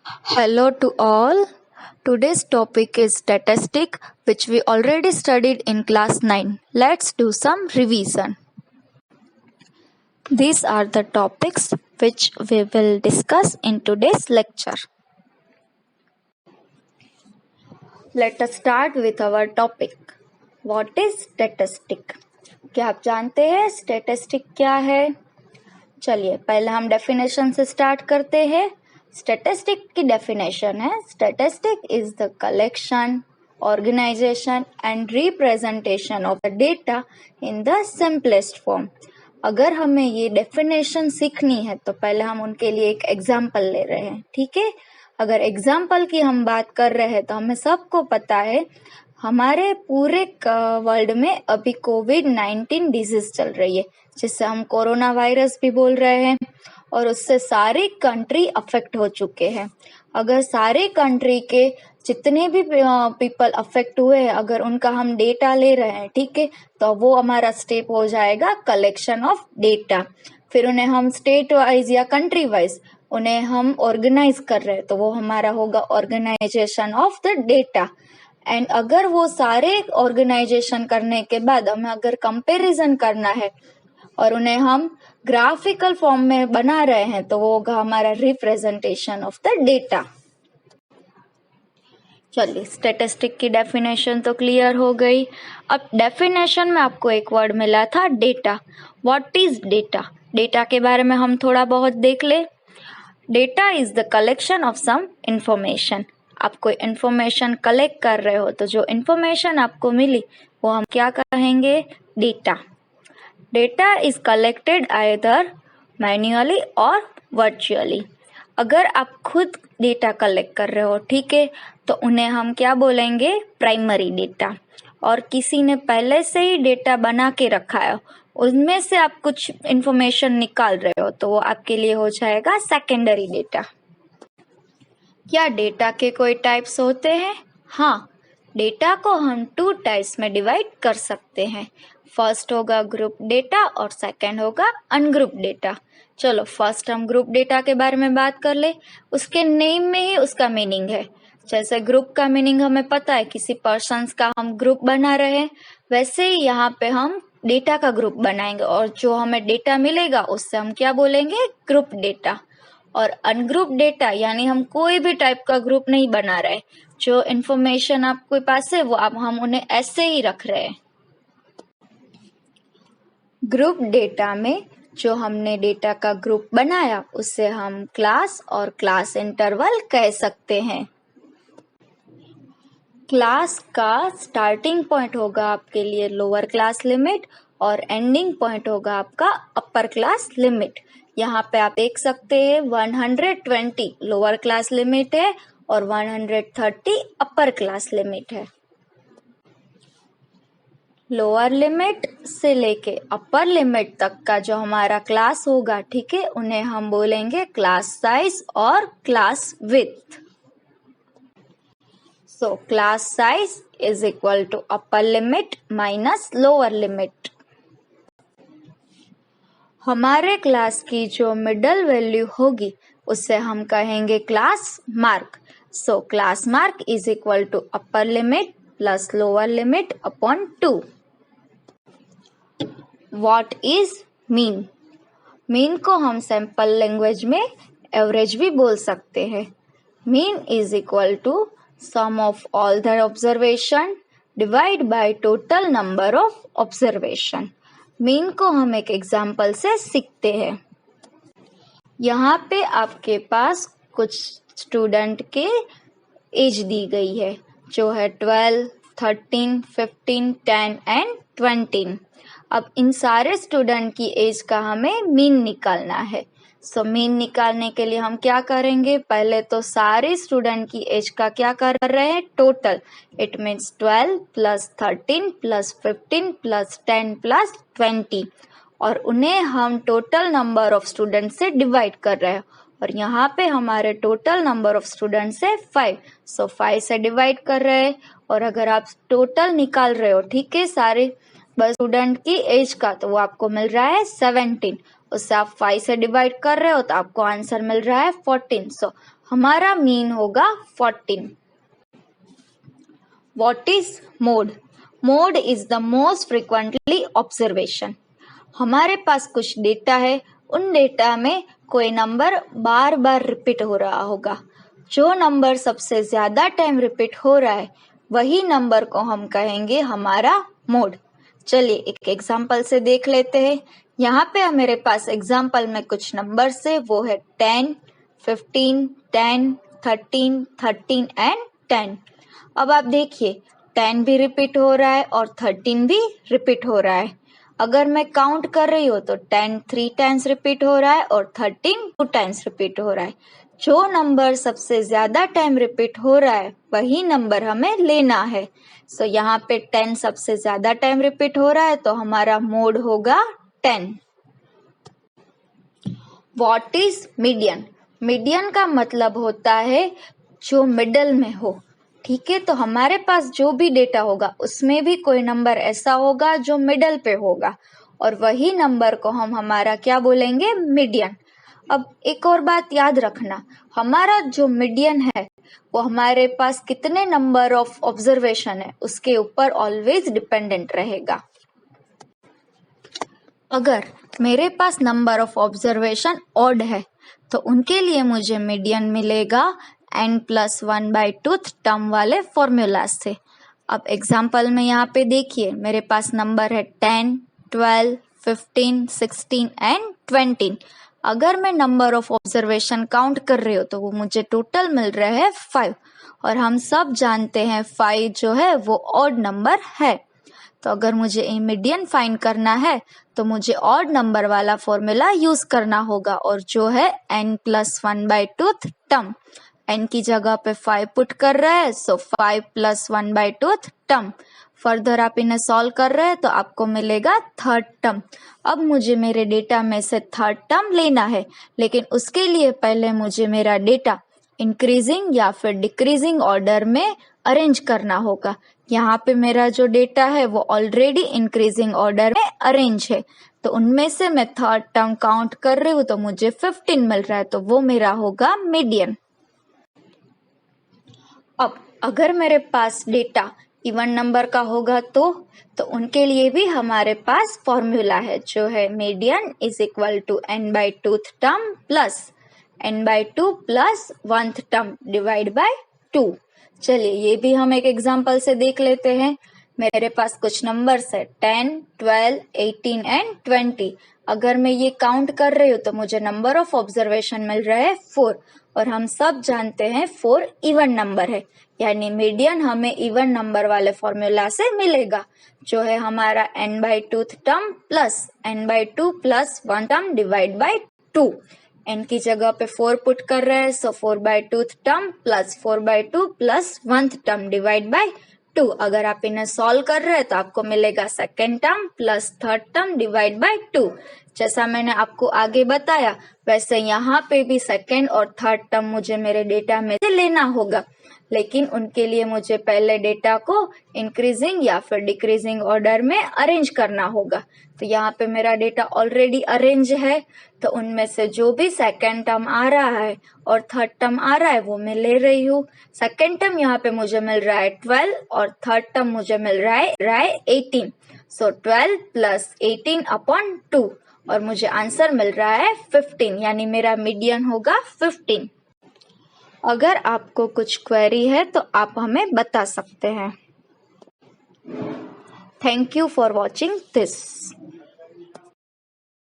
Hello to all. Today's topic is statistic, which we already studied in class 9. Let's do some revision. These are the topics which we will discuss in today's lecture. Let us start with our topic. What is statistic? क्या आप जानते हैं statistic क्या है? चलिए पहले हम definition से स्टार्ट करते हैं. स्टैटिस्टिक की डेफिनेशन है, statistic is the collection, organisation and representation of the data in the simplest form. अगर हमें ये डेफिनेशन सीखनी है तो पहले हम उनके लिए एक एग्जाम्पल ले रहे हैं. ठीक है, अगर एग्जाम्पल की हम बात कर रहे हैं तो हमें सबको पता है हमारे पूरे वर्ल्ड में अभी कोविड-19 डिजीज चल रही है, जिससे हम कोरोना वायरस भी बोल रहे हैं, और उससे सारी कंट्री अफेक्ट हो चुके हैं. अगर सारे कंट्री के जितने भी पीपल अफेक्ट हुए हैं, अगर उनका हम डेटा ले रहे हैं, ठीक है, तो वो हमारा स्टेप हो जाएगा कलेक्शन ऑफ डेटा. फिर उन्हें हम स्टेट वाइज या कंट्री वाइज उन्हें हम ऑर्गेनाइज कर रहे हैं, तो वो हमारा होगा organisation of the data. And अगर वो सारे ऑर्गेनाइजेशन करने के बाद हमें अगर कंपैरिजन करना है और उन्हें हम ग्राफिकल फॉर्म में बना रहे हैं, तो वो होगा हमारा रिप्रेजेंटेशन ऑफ द डेटा. चलिए, स्टैटिस्टिक की डेफिनेशन तो क्लियर हो गई. अब डेफिनेशन में आपको एक वर्ड मिला था data. What is data? Data के बारे में हम थोड़ा बहुत देख ले. Data is the collection of some information. आप कोई इंफॉर्मेशन कलेक्ट कर रहे हो, तो जो इंफॉर्मेशन आपको मिली वो हम क्या कहेंगे? Data. Data is collected either manually और वर्चुअली. अगर आप खुद डेटा कलेक्ट कर रहे हो, ठीक है, तो उन्हें हम क्या बोलेंगे? Primary data. और किसी ने पहले से ही डेटा बना के रखा है, उनमें से आप कुछ इंफॉर्मेशन निकाल रहे हो, तो वो आपके लिए हो जाएगा सेकेंडरी डेटा. क्या डेटा के कोई टाइप्स होते हैं? हाँ, डेटा को हम 2 टाइप्स में डिवाइड कर सकते हैं. फर्स्ट होगा ग्रुप डेटा और सेकंड होगा अनग्रुप डेटा. चलो फर्स्ट हम ग्रुप डेटा के बारे में बात कर ले. उसके नेम में ही उसका मीनिंग है. जैसे ग्रुप का मीनिंग हमें पता है, किसी पर्सन्स का हम ग्रुप बना रहे हैं, वैसे ही यहाँ पे हम डेटा का ग्रुप बनाएंगे, और जो हमें डेटा मिलेगा उससे हम क्या बोलेंगे? Group data. और अनग्रुप डेटा यानी हम कोई भी टाइप का ग्रुप नहीं बना रहे. जो इंफॉर्मेशन आपके पास है वो हम उन्हें ऐसे ही रख रहे हैं. ग्रुप डेटा में जो हमने डेटा का ग्रुप बनाया उससे हम क्लास और क्लास इंटरवल कह सकते हैं. क्लास का स्टार्टिंग पॉइंट होगा आपके लिए लोअर क्लास लिमिट और एंडिंग पॉइंट होगा आपका अपर क्लास लिमिट. यहाँ पे आप देख सकते हैं 120 लोअर क्लास लिमिट है और 130 अपर क्लास लिमिट है. लोअर लिमिट से लेके अपर लिमिट तक का जो हमारा क्लास होगा, ठीक है, उन्हें हम बोलेंगे क्लास साइज और class width. So class size is equal to upper limit minus lower limit. हमारे क्लास की जो मिडल वैल्यू होगी उससे हम कहेंगे class mark. So class mark is equal to upper limit plus lower limit upon 2. What is mean? Mean को हम sample language में एवरेज भी बोल सकते हैं. Mean is equal to sum of all the observation divide by total number of observation. Mean को हम एक एग्जाम्पल से सीखते हैं. यहाँ पे आपके पास कुछ स्टूडेंट के एज दी गई है, जो है 12, 13, 15, 10 एंड 20. अब इन सारे स्टूडेंट की एज का हमें मीन निकालना है. सो मीन निकालने के लिए हम क्या करेंगे? पहले तो सारे स्टूडेंट की एज का क्या कर रहे हैं? Total. It means 12 plus 13 plus 15 plus 10 plus 20, और उन्हें हम टोटल नंबर ऑफ स्टूडेंट से डिवाइड कर रहे हैं. और यहाँ पे हमारे टोटल नंबर ऑफ स्टूडेंट्स है 5. सो 5 से डिवाइड कर रहे हैं. और अगर आप टोटल निकाल रहे हो, ठीक है, सारे स्टूडेंट की एज का, तो वो आपको मिल रहा है 17. उससे आप 5 से डिवाइड कर रहे हो तो आपको आंसर मिल रहा है 14। सो हमारा मीन होगा 14। What is mode? Mode is the most frequently observation. हमारे पास कुछ डेटा है, उन डेटा में कोई नंबर बार बार रिपीट हो रहा होगा। जो नंबर सबसे ज्यादा टाइम रिपीट हो रहा है वही नंबर को हम कहेंगे हमारा मोड। चलिए एक एग्जाम्पल से देख लेते हैं। यहाँ पे मेरे पास एग्जाम्पल में कुछ नंबर्स है, वो है 10, 15, 10, 13, 13 एंड 10। अब आप देखिए 10 भी रिपीट हो रहा है और 13 भी रिपीट हो रहा है। अगर मैं काउंट कर रही हूँ तो 10 3 टाइम्स रिपीट हो रहा है और 13 2 टाइम्स रिपीट हो रहा है। जो नंबर सबसे ज्यादा टाइम रिपीट हो रहा है वही नंबर हमें लेना है। सो यहाँ पे 10 सबसे ज्यादा टाइम रिपीट हो रहा है तो हमारा मोड होगा 10। What is median? मीडियन का मतलब होता है जो मिडल में हो। ठीक है, तो हमारे पास जो भी डेटा होगा उसमें भी कोई नंबर ऐसा होगा जो मिडल पे होगा और वही नंबर को हम हमारा क्या बोलेंगे? मीडियन। अब एक और बात याद रखना, हमारा जो मीडियन है वो हमारे पास कितने नंबर ऑफ ऑब्जर्वेशन है उसके ऊपर ऑलवेज डिपेंडेंट रहेगा। अगर मेरे पास नंबर ऑफ ऑब्जर्वेशन ऑड है तो उनके लिए मुझे मीडियन मिलेगा n+1/2 टर्म वाले फॉर्मूला से। अब एग्जाम्पल में यहाँ पे देखिए मेरे पास नंबर है 10, 12, 15, 16 एंड 20। अगर मैं नंबर ऑफ ऑब्जर्वेशन काउंट कर रही हूँ तो वो मुझे टोटल मिल रहा है 5 और हम सब जानते हैं 5 जो है वो ऑड नंबर है। तो अगर मुझे मीडियन फाइंड करना है तो मुझे ऑड नंबर वाला फॉर्मूला यूज करना होगा और जो है n+1/2 टर्म। n की जगह पे 5 पुट कर रहे हैं सो 5+1/2 टर्म। फर्दर आप इन्हें सॉल्व कर रहे हैं तो आपको मिलेगा थर्ड टर्म। अब मुझे मेरे डेटा में से थर्ड टर्म लेना है, लेकिन उसके लिए पहले मुझे मेरा डेटा इंक्रीजिंग या फिर डिक्रीजिंग ऑर्डर में अरेंज करना होगा। यहाँ पे मेरा जो डेटा है वो ऑलरेडी इंक्रीजिंग ऑर्डर में अरेंज है, तो उनमें से मैं थर्ड टर्म काउंट कर रही हूँ तो मुझे 15 मिल रहा है, तो वो मेरा होगा मीडियन। अब अगर मेरे पास डेटा इवन नंबर का होगा तो उनके लिए भी हमारे पास फॉर्मूला है जो है median is equal to n/2 term plus n/2 plus 1th term divide by 2। चलिए ये भी हम एक एग्जांपल से देख लेते हैं। मेरे पास कुछ नंबर्स है 10, 12, 18 एंड 20। अगर मैं ये काउंट कर रही हूँ तो मुझे नंबर ऑफ ऑब्जर्वेशन मिल रहा है 4 और हम सब जानते हैं 4 इवन नंबर है, यानी मीडियन हमें इवन नंबर वाले फॉर्मूला से मिलेगा जो है हमारा n/2 term plus n/2 plus 1 term divide by 2। n की जगह पे 4 पुट कर रहे हैं सो 4/2 term plus 4/2 plus 1th term divide by 2। अगर आप इन्हें सॉल्व कर रहे हैं तो आपको मिलेगा second term plus third term divide by 2। जैसा मैंने आपको आगे बताया वैसे यहाँ पे भी सेकेंड और थर्ड टर्म मुझे मेरे डेटा में से लेना होगा, लेकिन उनके लिए मुझे पहले डेटा को इंक्रीजिंग या फिर डिक्रीजिंग ऑर्डर में अरेंज करना होगा। तो यहाँ पे मेरा डेटा ऑलरेडी अरेंज है, तो उनमें से जो भी सेकेंड टर्म आ रहा है और थर्ड टर्म आ रहा है वो मैं ले रही हूँ। सेकेंड टर्म यहाँ पे मुझे मिल रहा है 12 और थर्ड टर्म मुझे मिल रहा है 18। सो 12 प्लस 18/2 और मुझे आंसर मिल रहा है 15, यानी मेरा मीडियन होगा 15। अगर आपको कुछ क्वेरी है तो आप हमें बता सकते हैं। Thank you for watching this.